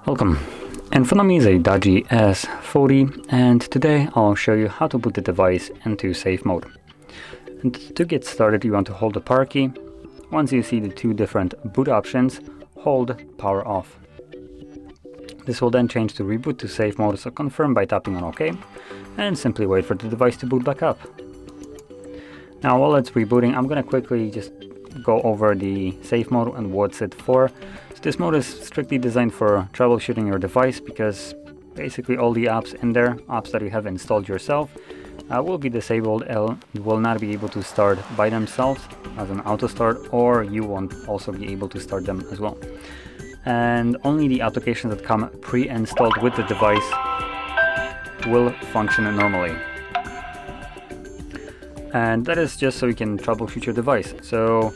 Welcome. In front of me is a Doogee S40, and today I'll show you how to put the device into safe mode. And to get started, you want to hold the power key. Once you see the two different boot options, hold power off. This will then change to reboot to safe mode, so confirm by tapping on OK, and simply wait for the device to boot back up. Now while it's rebooting, I'm going to quickly just go over the safe mode and what's it for. So this mode is strictly designed for troubleshooting your device, because basically all the apps in there, apps that you have installed yourself, will be disabled and will not be able to start by themselves as an auto start, or you won't also be able to start them as well. And only the applications that come pre-installed with the device will function normally. And that is just so you can troubleshoot your device. So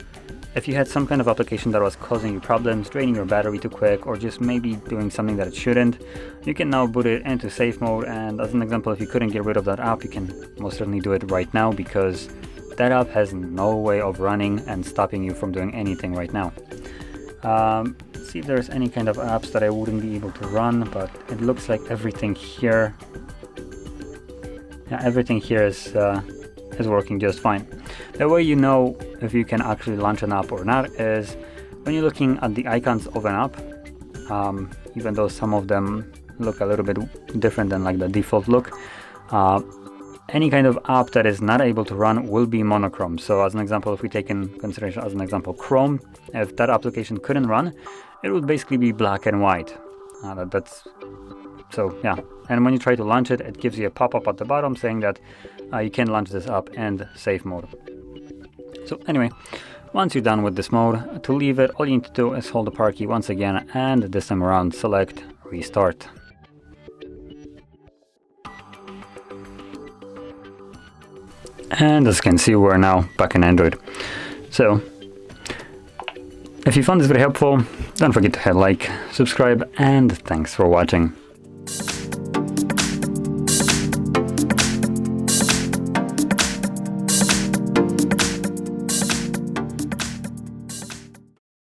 if you had some kind of application that was causing you problems, draining your battery too quick, or just maybe doing something that it shouldn't, you can now boot it into safe mode. And as an example, if you couldn't get rid of that app, you can most certainly do it right now, because that app has no way of running and stopping you from doing anything right now. See if there's any kind of apps that I wouldn't be able to run, but it looks like everything here, is working just fine. The way you know if you can actually launch an app or not is when you're looking at the icons of an app, even though some of them look a little bit different than like the default look. Any kind of app that is not able to run will be monochrome. So as an example, if we take in consideration as an example Chrome, if that application couldn't run, it would basically be black and white. So yeah, and when you try to launch it, it gives you a pop-up at the bottom saying that you can launch this app in safe mode. So anyway, once you're done with this mode, to leave it, all you need to do is hold the power key once again, and this time around select restart. And as you can see, we're now back in Android. So if you found this very helpful, don't forget to hit like, subscribe, and thanks for watching.